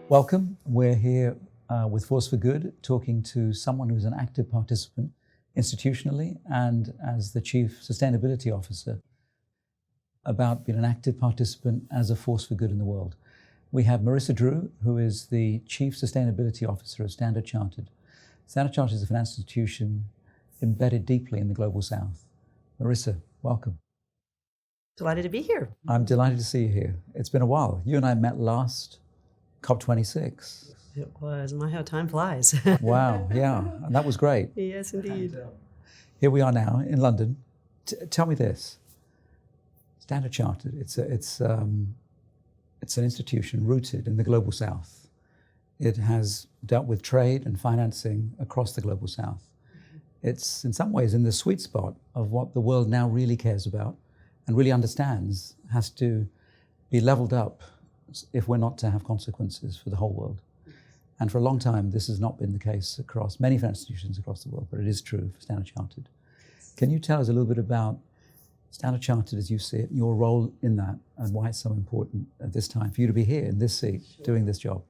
Welcome. We're here with Force for Good, talking to someone who's an active participant institutionally and as the Chief Sustainability Officer about being an active participant as a force for good in the world. We have Marisa Drew, who is the Chief Sustainability Officer of Standard Chartered. Standard Chartered is a financial institution embedded deeply in the Global South. Marisa, welcome. Delighted to be here. I'm delighted to see you here. It's been a while. You and I met last COP26. It was. My, how time flies. Wow, yeah, and that was great. Yes, indeed. And, here we are now in London. Tell me this. Standard Chartered, it's an institution rooted in the Global South. It has dealt with trade and financing across the Global South. It's in some ways in the sweet spot of what the world now really cares about and really understands has to be leveled up if we're not to have consequences for the whole world. And for a long time, this has not been the case across many financial institutions across the world, but it is true for Standard Chartered. Can you tell us a little bit about Standard Chartered as you see it, your role in that, and why it's so important at this time for you to be here in this seat, doing this job?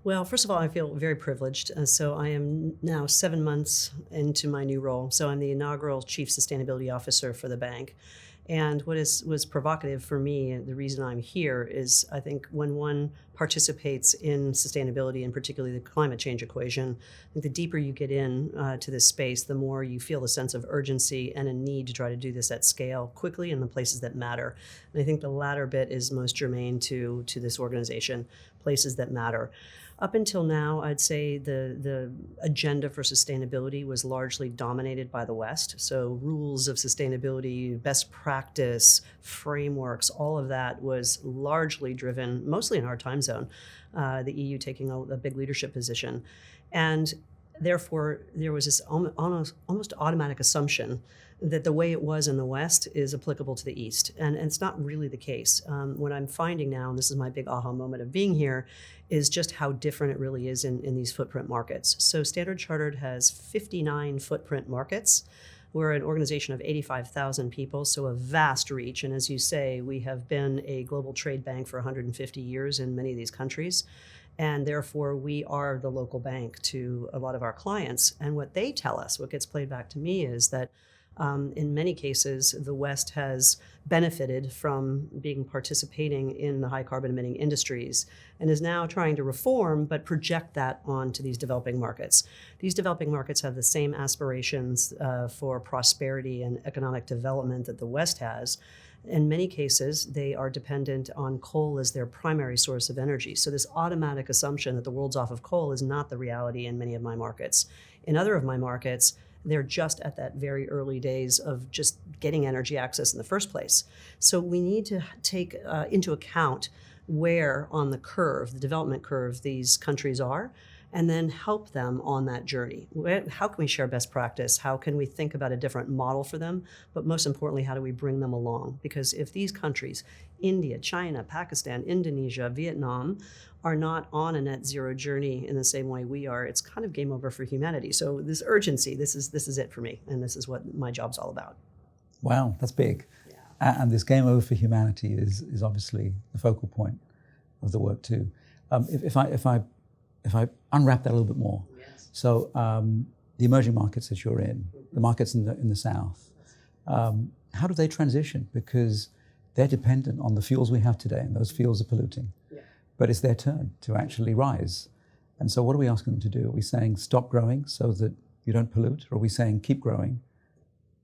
Well, first of all, I feel very privileged. So I am now 7 months into my new role. So I'm the inaugural Chief Sustainability Officer for the bank. And what was provocative for me, and the reason I'm here, is I think when one participates in sustainability, and particularly the climate change equation, I think the deeper you get in to this space, the more you feel the sense of urgency and a need to try to do this at scale quickly in the places that matter. And I think the latter bit is most germane to this organization, places that matter. Up until now, I'd say the agenda for sustainability was largely dominated by the West. So rules of sustainability, best practice, frameworks, all of that was largely driven, mostly in our time zone, the EU taking a big leadership position. And therefore, there was this almost automatic assumption that the way it was in the West is applicable to the East. And it's not really the case. What I'm finding now, and this is my big aha moment of being here, is just how different it really is in these footprint markets. So Standard Chartered has 59 footprint markets. We're an organization of 85,000 people, so a vast reach. And as you say, we have been a global trade bank for 150 years in many of these countries. And therefore, we are the local bank to a lot of our clients. And what they tell us, what gets played back to me, is that in many cases, the West has benefited from participating in the high carbon emitting industries and is now trying to reform, but project that onto these developing markets. These developing markets have the same aspirations for prosperity and economic development that the West has. In many cases, they are dependent on coal as their primary source of energy. So this automatic assumption that the world's off of coal is not the reality in many of my markets. In other of my markets, they're just at that very early days of just getting energy access in the first place. So we need to take into account where on the curve, the development curve, these countries are, and then help them on that journey. How can we share best practice? How can we think about a different model for them? But most importantly, how do we bring them along? Because if these countries, India, China, Pakistan, Indonesia, Vietnam, are not on a net zero journey in the same way we are, it's kind of game over for humanity. So this urgency, this is it for me, and this is what my job's all about. Wow, that's big. Yeah. And this game over for humanity is obviously the focal point of the work too. If I unwrap that a little bit more, Yes. So the emerging markets that you're in, the markets in the South, how do they transition? Because they're dependent on the fuels we have today, and those fuels are polluting. Yeah. But it's their turn to actually rise. And so what are we asking them to do? Are we saying stop growing so that you don't pollute? Or are we saying keep growing?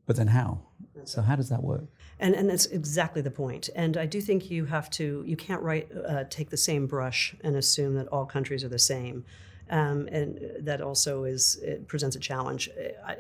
But then how? So how does that work? And that's exactly the point. And I do think you can't take the same brush and assume that all countries are the same. And that also it presents a challenge.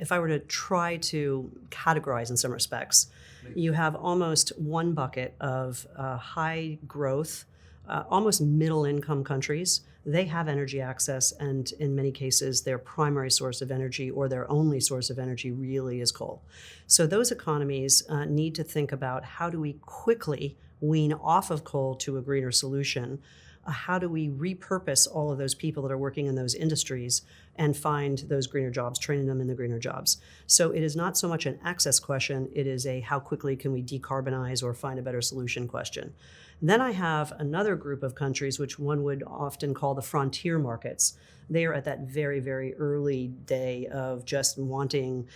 If I were to try to categorize in some respects, you have almost one bucket of high growth, almost middle income countries. They have energy access, and in many cases, their primary source of energy or their only source of energy really is coal. So those economies need to think about how do we quickly wean off of coal to a greener solution. How do we repurpose all of those people that are working in those industries and find those greener jobs, training them in the greener jobs. So it is not so much an access question, it is a how quickly can we decarbonize or find a better solution question. Then I have another group of countries which one would often call the frontier markets. They are at that very, very early day of just wanting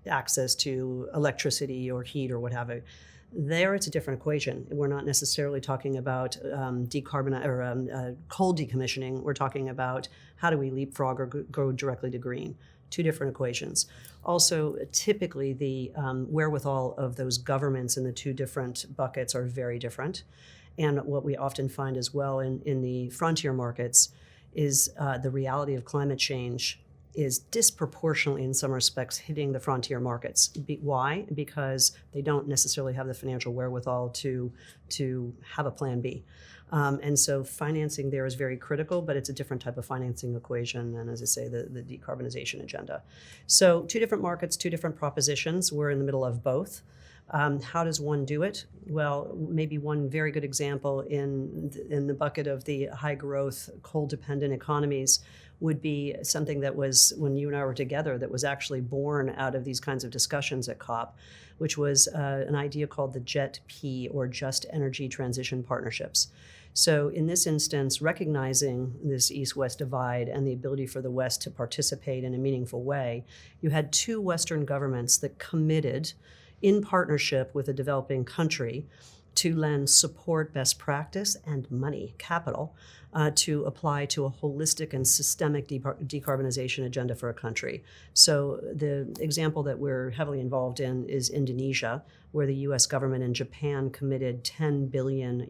access to electricity or heat or what have you. There, it's a different equation. We're not necessarily talking about coal decommissioning. We're talking about how do we leapfrog or go directly to green. Two different equations. Also, typically, the wherewithal of those governments in the two different buckets are very different. And what we often find as well in the frontier markets is the reality of climate change is disproportionately, in some respects, hitting the frontier markets. Why? Because they don't necessarily have the financial wherewithal to have a plan B. And so financing there is very critical, but it's a different type of financing equation than, as I say, the decarbonization agenda. So two different markets, two different propositions. We're in the middle of both. How does one do it? Well, maybe one very good example in the bucket of the high growth, coal dependent economies would be something that was, when you and I were together, that was actually born out of these kinds of discussions at COP, which was an idea called the JET-P, or Just Energy Transition Partnerships. So in this instance, recognizing this East-West divide and the ability for the West to participate in a meaningful way, you had two Western governments that committed in partnership with a developing country to lend support, best practice, and money, capital, to apply to a holistic and systemic decarbonization agenda for a country. So the example that we're heavily involved in is Indonesia, where the US government and Japan committed $10 billion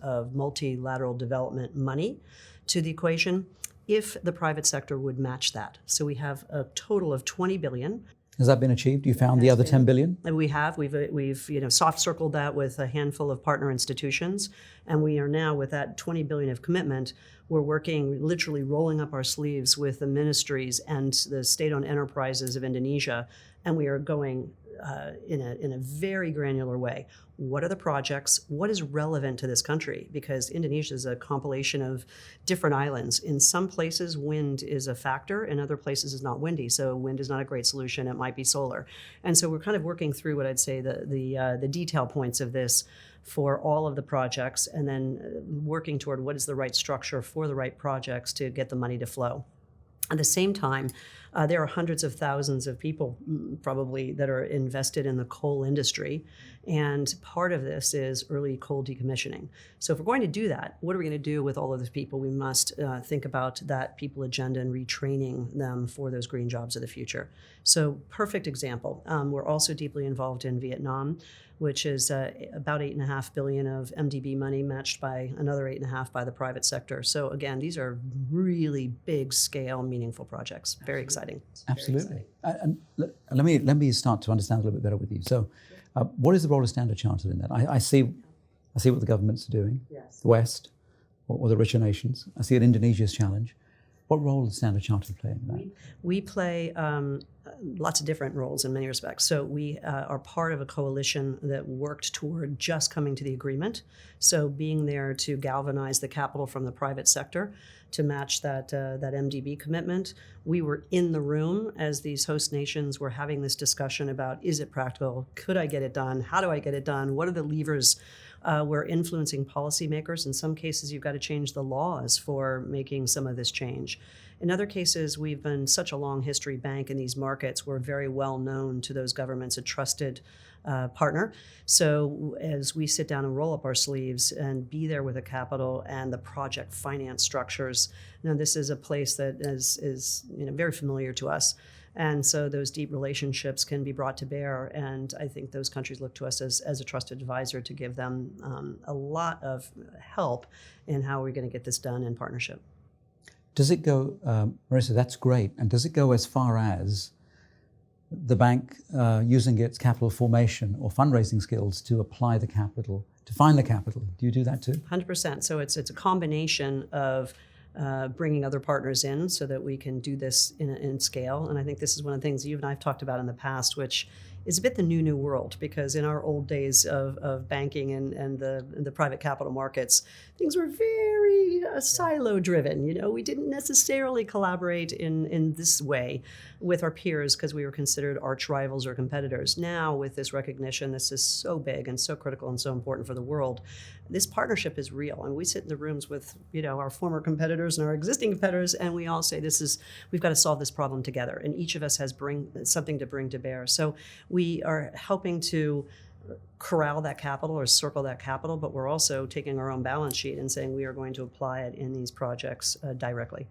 of multilateral development money to the equation if the private sector would match that. So we have a total of $20 billion. Has that been achieved? You found the other 10 billion? We have. We've soft circled that with a handful of partner institutions, and we are now, with that 20 billion of commitment, we're working, literally rolling up our sleeves with the ministries and the state-owned enterprises of Indonesia, and we are going in a very granular way. What are the projects? What is relevant to this country? Because Indonesia is a compilation of different islands. In some places, wind is a factor. In other places, it's not windy. So wind is not a great solution. It might be solar. And so we're kind of working through what I'd say the detail points of this for all of the projects, and then working toward what is the right structure for the right projects to get the money to flow. At the same time, there are hundreds of thousands of people probably that are invested in the coal industry, and part of this is early coal decommissioning. So if we're going to do that, what are we going to do with all of those people? We must think about that people agenda and retraining them for those green jobs of the future. So perfect example. We're also deeply involved in Vietnam, which is about $8.5 billion of MDB money matched by another $8.5 by the private sector. So again, these are really big scale, meaningful projects. Very exciting. Absolutely. And let me start to understand a little bit better with you. So what is the role of Standard Chartered in that? I see what the governments are doing, Yes. the West, or the richer nations. I see it Indonesia's challenge. What role does Standard Chartered play in that? We play lots of different roles in many respects. So we are part of a coalition that worked toward just coming to the agreement. So being there to galvanize the capital from the private sector to match that MDB commitment. We were in the room as these host nations were having this discussion about, is it practical? Could I get it done? How do I get it done? What are the levers? We're influencing policymakers. In some cases, you've got to change the laws for making some of this change. In other cases, we've been such a long history bank in these markets. We're very well known to those governments, a trusted partner. So as we sit down and roll up our sleeves and be there with the capital and the project finance structures, this is a place that is very familiar to us. And so those deep relationships can be brought to bear. And I think those countries look to us as a trusted advisor to give them a lot of help in how we're going to get this done in partnership. Does it go, Marisa, that's great. And does it go as far as the bank using its capital formation or fundraising skills to apply the capital, to find the capital? Do you do that too? 100%. So it's a combination of bringing other partners in so that we can do this in scale. And I think this is one of the things you and I have talked about in the past, which is a bit the new world, because in our old days of banking and the private capital markets, things were very silo driven. We didn't necessarily collaborate in this way with our peers because we were considered arch rivals or competitors. Now, with this recognition, this is so big and so critical and so important for the world. This partnership is real, and we sit in the rooms with our former competitors and our existing competitors, and we all say we've got to solve this problem together, and each of us has something to bring to bear. So we are helping to corral that capital or circle that capital, but we're also taking our own balance sheet and saying we are going to apply it in these projects directly.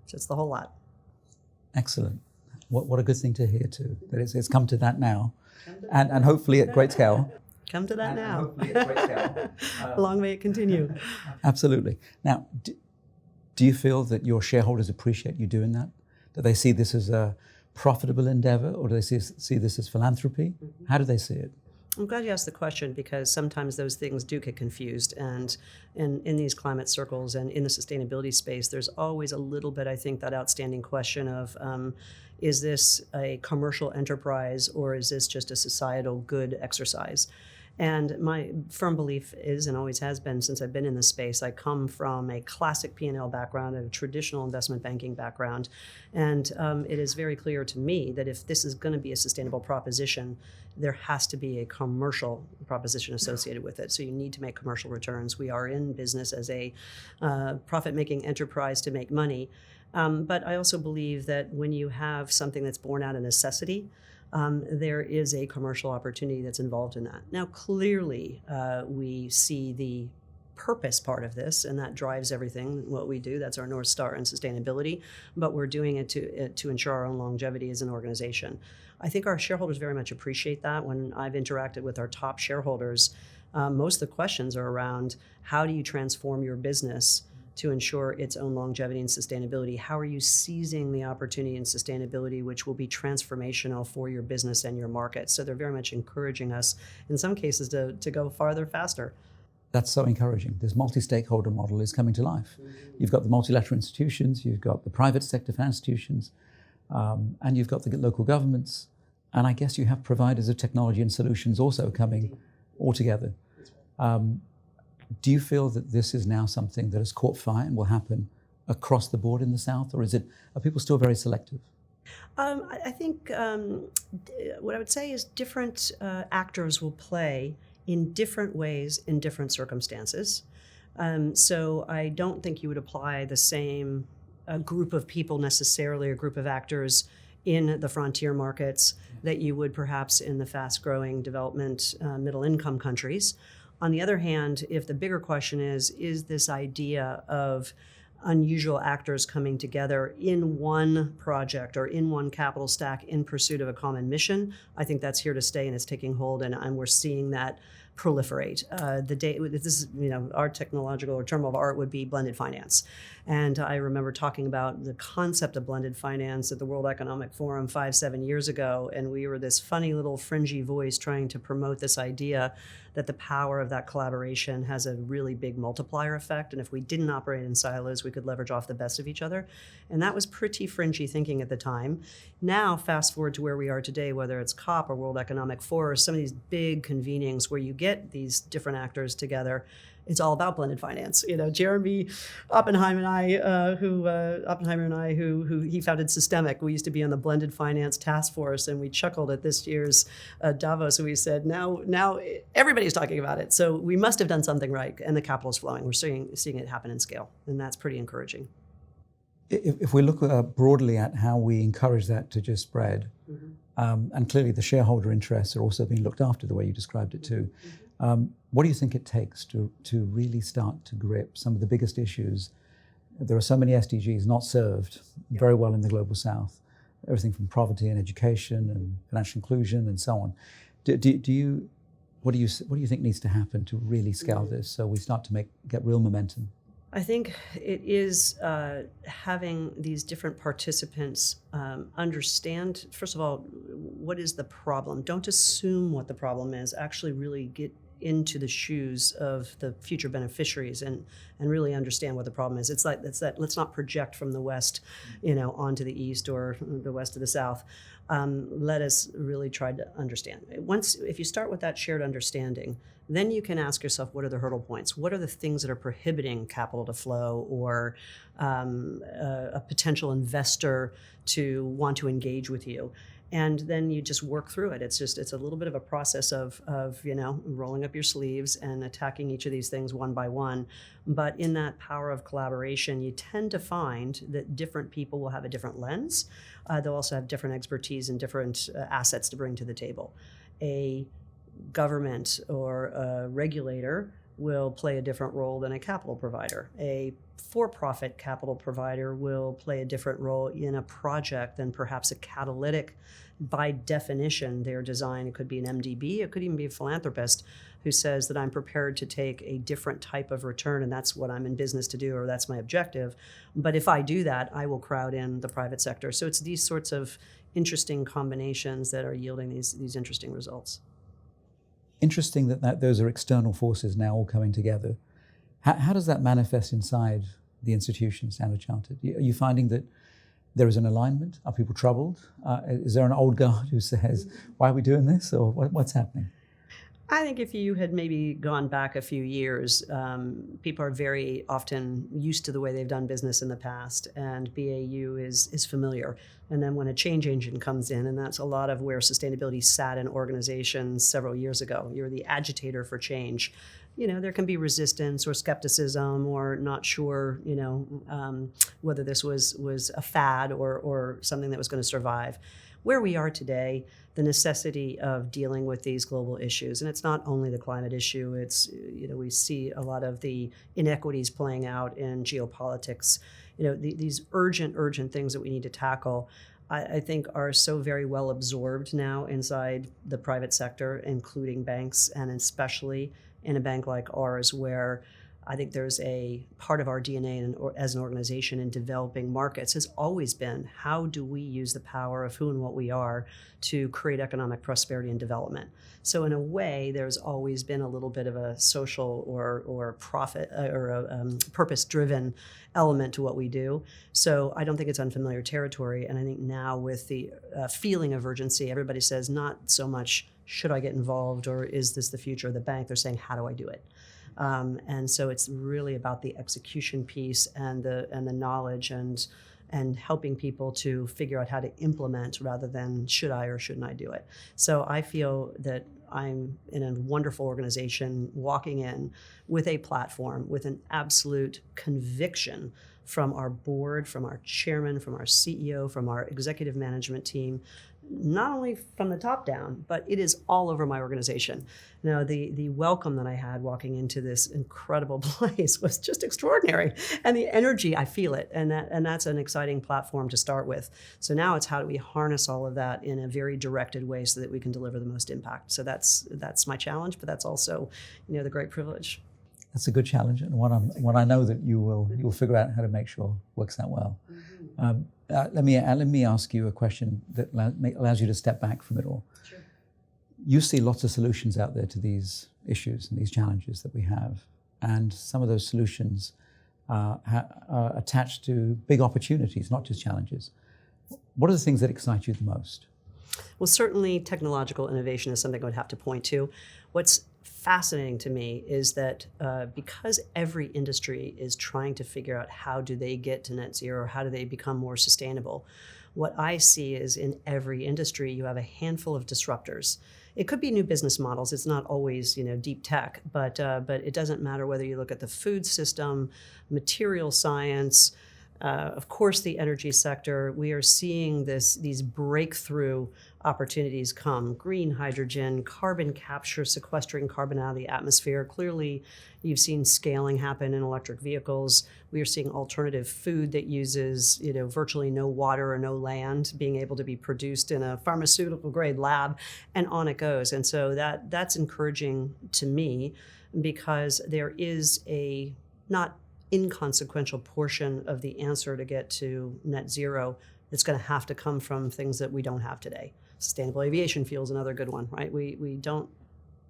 So it's the whole lot. Excellent. What a good thing to hear too, that it's come to that now, and hopefully at great scale. Come to that now. Hopefully at great scale. Long may it continue. Absolutely. Now, do you feel that your shareholders appreciate you doing that? Do they see this as a profitable endeavor, or do they see this as philanthropy? Mm-hmm. How do they see it? I'm glad you asked the question, because sometimes those things do get confused. And in these climate circles and in the sustainability space, there's always a little bit, I think, that outstanding question of, is this a commercial enterprise or is this just a societal good exercise? And my firm belief is, and always has been since I've been in this space, I come from a classic P&L background, a traditional investment banking background. And it is very clear to me that if this is going to be a sustainable proposition, there has to be a commercial proposition associated with it. So you need to make commercial returns. We are in business as a profit-making enterprise to make money. But I also believe that when you have something that's born out of necessity, there is a commercial opportunity that's involved in that. Now, clearly, we see the purpose part of this, and that drives everything what we do. That's our North Star in sustainability, but we're doing it to ensure our own longevity as an organization. I think our shareholders very much appreciate that. When I've interacted with our top shareholders, most of the questions are around, how do you transform your business to ensure its own longevity and sustainability? How are you seizing the opportunity in sustainability, which will be transformational for your business and your market? So they're very much encouraging us, in some cases, to go farther, faster. That's so encouraging. This multi-stakeholder model is coming to life. Mm-hmm. You've got the multilateral institutions, you've got the private sector institutions, and you've got the local governments, and I guess you have providers of technology and solutions also coming all together. Do you feel that this is now something that has caught fire and will happen across the board in the South, or are people still very selective? I think what I would say is different actors will play in different ways in different circumstances. So I don't think you would apply the same group of people necessarily, or group of actors in the frontier markets that you would perhaps in the fast-growing development middle-income countries. On the other hand, if the bigger question is this idea of unusual actors coming together in one project or in one capital stack in pursuit of a common mission, I think that's here to stay and it's taking hold, and we're seeing that proliferate. This is, our technological or term of art would be blended finance. And I remember talking about the concept of blended finance at the World Economic Forum 5-7 years ago, and we were this funny little fringy voice trying to promote this idea that the power of that collaboration has a really big multiplier effect, and if we didn't operate in silos, we could leverage off the best of each other. And that was pretty fringy thinking at the time. Now, fast forward to where we are today, whether it's COP or World Economic Forum, or some of these big convenings where you get these different actors together, it's all about blended finance. Jeremy Oppenheimer and I, who he founded Systemic. We used to be on the blended finance task force, and we chuckled at this year's Davos. And we said, now everybody's talking about it. So we must have done something right, and the capital's flowing. We're seeing it happen in scale, and that's pretty encouraging. If we look broadly at how we encourage that to just spread, mm-hmm. And clearly the shareholder interests are also being looked after the way you described it too. Mm-hmm. What do you think it takes to really start to grip some of the biggest issues? There are so many SDGs not served very well in the Global South, everything from poverty and education and financial inclusion and so on. What do you think needs to happen to really scale this so we start to get real momentum? I think it is having these different participants understand, first of all, what is the problem? Don't assume what the problem is. Actually really get into the shoes of the future beneficiaries and really understand what the problem is. It's that let's not project from the west, onto the east or the west to the south. Let us really try to understand. If you start with that shared understanding, then you can ask yourself, what are the hurdle points? What are the things that are prohibiting capital to flow or a potential investor to want to engage with you? And then you just work through it. It's a little bit of a process of rolling up your sleeves and attacking each of these things one by one. But in that power of collaboration, you tend to find that different people will have a different lens. They'll also have different expertise and different assets to bring to the table. A government or a regulator will play a different role than a capital provider. A for-profit capital provider will play a different role in a project than perhaps a catalytic. By definition, their design, it could be an MDB, it could even be a philanthropist who says that I'm prepared to take a different type of return and that's what I'm in business to do or that's my objective. But if I do that, I will crowd in the private sector. So it's these sorts of interesting combinations that are yielding these interesting results. Interesting that those are external forces now all coming together. How does that manifest inside the institution, Standard Chartered? Are you finding that there is an alignment? Are people troubled? Is there an old guard who says, why are we doing this? Or what's happening? I think if you had maybe gone back a few years, people are very often used to the way they've done business in the past, and BAU is familiar. And then when a change agent comes in, and that's a lot of where sustainability sat in organizations several years ago, you're the agitator for change. There can be resistance or skepticism or not sure, whether this was a fad or something that was going to survive. Where we are today, the necessity of dealing with these global issues, and it's not only the climate issue, it's, we see a lot of the inequities playing out in geopolitics, these urgent things that we need to tackle, I think are so very well absorbed now inside the private sector, including banks, and especially in a bank like ours, where I think there's a part of our DNA as an organization in developing markets has always been, how do we use the power of who and what we are to create economic prosperity and development? So in a way, there's always been a little bit of a social or profit or a purpose-driven element to what we do. So I don't think it's unfamiliar territory. And I think now with the feeling of urgency, everybody says not so much, should I get involved or is this the future of the bank? They're saying, how do I do it? And so it's really about the execution piece and the knowledge and helping people to figure out how to implement rather than should I or shouldn't I do it. So I feel that I'm in a wonderful organization walking in with a platform with an absolute conviction from our board, from our chairman, from our CEO, from our executive management team, not only from the top down, but it is all over my organization. Now, the welcome that I had walking into this incredible place was just extraordinary. And the energy, I feel it. And that's an exciting platform to start with. So now it's how do we harness all of that in a very directed way so that we can deliver the most impact. So that's my challenge, but that's also, the great privilege. That's a good challenge, and one I know that you'll figure out how to make sure works out well. Mm-hmm. Let me ask you a question that allows you to step back from it all. Sure. You see lots of solutions out there to these issues and these challenges that we have, and some of those solutions are attached to big opportunities, not just challenges. What are the things that excite you the most? Well, certainly technological innovation is something I would have to point to. What's fascinating to me is that because every industry is trying to figure out how do they get to net zero, or how do they become more sustainable, what I see is in every industry you have a handful of disruptors. It could be new business models. It's not always, deep tech, but it doesn't matter whether you look at the food system, material science, of course, the energy sector. We are seeing these breakthrough opportunities come. Green hydrogen, carbon capture, sequestering carbon out of the atmosphere. Clearly, you've seen scaling happen in electric vehicles. We are seeing alternative food that uses, virtually no water or no land being able to be produced in a pharmaceutical grade lab, and on it goes. And so that's encouraging to me because there is a not inconsequential portion of the answer to get to net zero that's going to have to come from things that we don't have today. Sustainable aviation fuel is another good one, right? We don't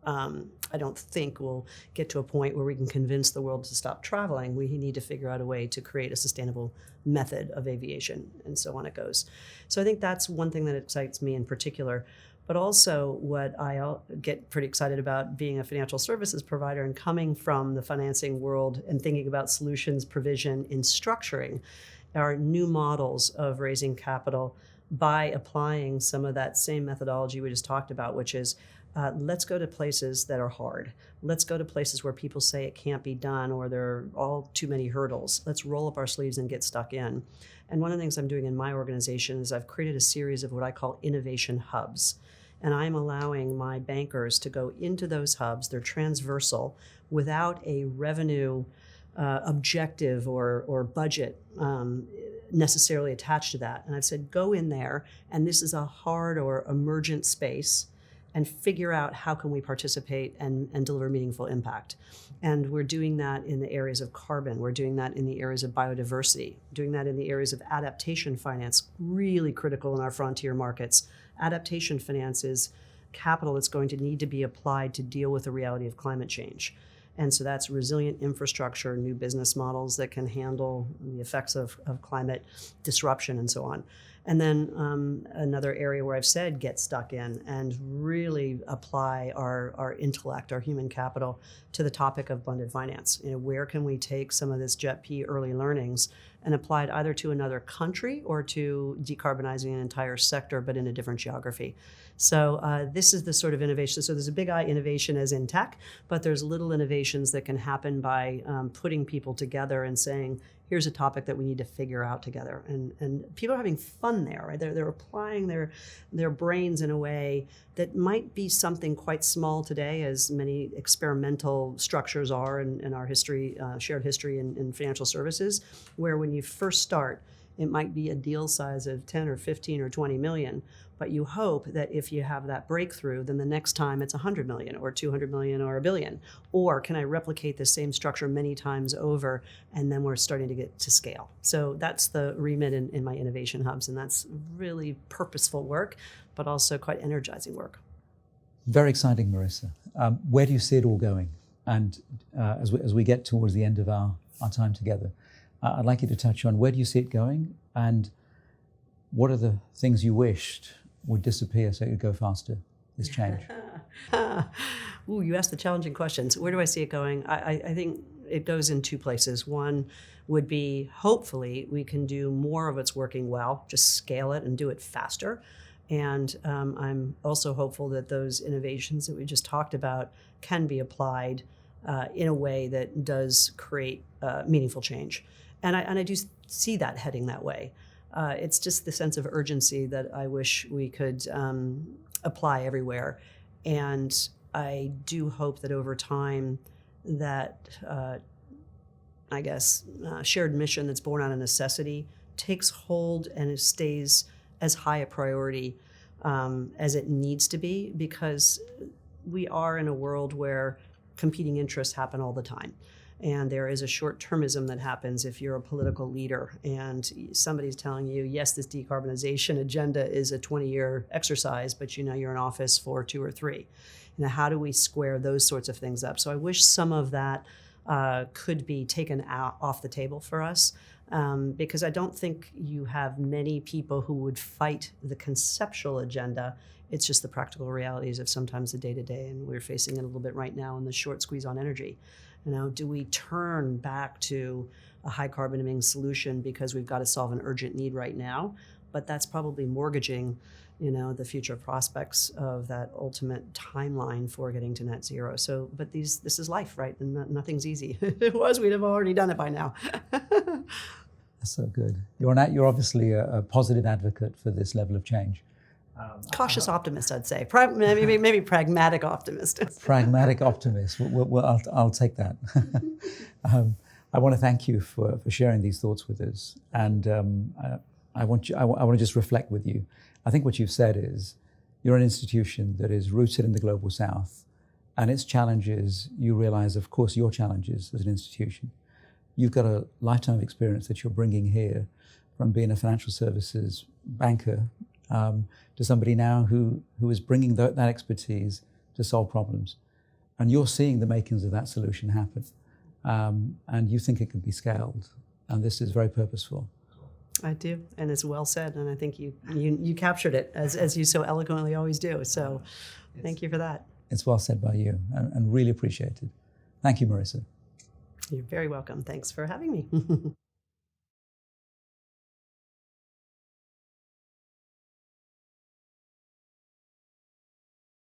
I don't think we'll get to a point where we can convince the world to stop traveling. We need to figure out a way to create a sustainable method of aviation, and so on it goes. So I think that's one thing that excites me in particular. But also what I get pretty excited about being a financial services provider and coming from the financing world and thinking about solutions provision in structuring are new models of raising capital by applying some of that same methodology we just talked about, which is let's go to places that are hard. Let's go to places where people say it can't be done or there are all too many hurdles. Let's roll up our sleeves and get stuck in. And one of the things I'm doing in my organization is I've created a series of what I call innovation hubs. And I'm allowing my bankers to go into those hubs. They're transversal without a revenue objective or budget necessarily attached to that. And I've said, go in there, and this is a hard or emergent space, and figure out how can we participate and deliver meaningful impact. And we're doing that in the areas of carbon. We're doing that in the areas of biodiversity, doing that in the areas of adaptation finance, really critical in our frontier markets. Adaptation finance is capital that's going to need to be applied to deal with the reality of climate change. And so that's resilient infrastructure, new business models that can handle the effects of climate disruption and so on. And then another area where I've said get stuck in and really apply our intellect, our human capital, to the topic of blended finance. Where can we take some of this JET-P early learnings and apply it either to another country or to decarbonizing an entire sector, but in a different geography. So this is the sort of innovation. So there's a big I innovation as in tech, but there's little innovations that can happen by putting people together and saying, here's a topic that we need to figure out together. And people are having fun there, right? They're applying their brains in a way that might be something quite small today, as many experimental structures are in our history, shared history in financial services, where when you first start, it might be a deal size of 10 or 15 or 20 million, but you hope that if you have that breakthrough, then the next time it's 100 million or 200 million or $1 billion. Or can I replicate the same structure many times over? And then we're starting to get to scale. So that's the remit in my innovation hubs. And that's really purposeful work, but also quite energizing work. Very exciting, Marisa. Where do you see it all going? And as we get towards the end of our time together, I'd like you to touch on where do you see it going, and what are the things you wished would disappear so it would go faster, this change? Ooh, you asked the challenging questions. Where do I see it going? I think it goes in two places. One would be, hopefully, we can do more of what's working well, just scale it and do it faster. And I'm also hopeful that those innovations that we just talked about can be applied in a way that does create meaningful change. And I do see that heading that way. It's just the sense of urgency that I wish we could apply everywhere. And I do hope that over time that, shared mission that's born out of necessity takes hold and it stays as high a priority as it needs to be, because we are in a world where competing interests happen all the time. And there is a short-termism that happens if you're a political leader and somebody's telling you, yes, this decarbonization agenda is a 20-year exercise, but you're in office for 2 or 3. How do we square those sorts of things up? So I wish some of that could be taken off the table for us, because I don't think you have many people who would fight the conceptual agenda. It's just the practical realities of sometimes the day-to-day, and we're facing it a little bit right now in the short squeeze on energy. Do we turn back to a high carbon emitting solution because we've got to solve an urgent need right now? But that's probably mortgaging, the future prospects of that ultimate timeline for getting to net zero. So, but this is life, right? And nothing's easy. If it was, we'd have already done it by now. That's so good. You're obviously a positive advocate for this level of change. Cautious optimist, I'd say. Maybe pragmatic optimist. Pragmatic optimist. I'll take that. I want to thank you for sharing these thoughts with us, and I want to just reflect with you. I think what you've said is you're an institution that is rooted in the global South, and its challenges. You realize, of course, your challenges as an institution. You've got a lifetime of experience that you're bringing here, from being a financial services banker. To somebody now who is bringing that expertise to solve problems. And you're seeing the makings of that solution happen. And you think it can be scaled. And this is very purposeful. I do, and it's well said, and I think you captured it as you so eloquently always do. So, thank you for that. It's well said by you, and really appreciated. Thank you, Marisa. You're very welcome. Thanks for having me.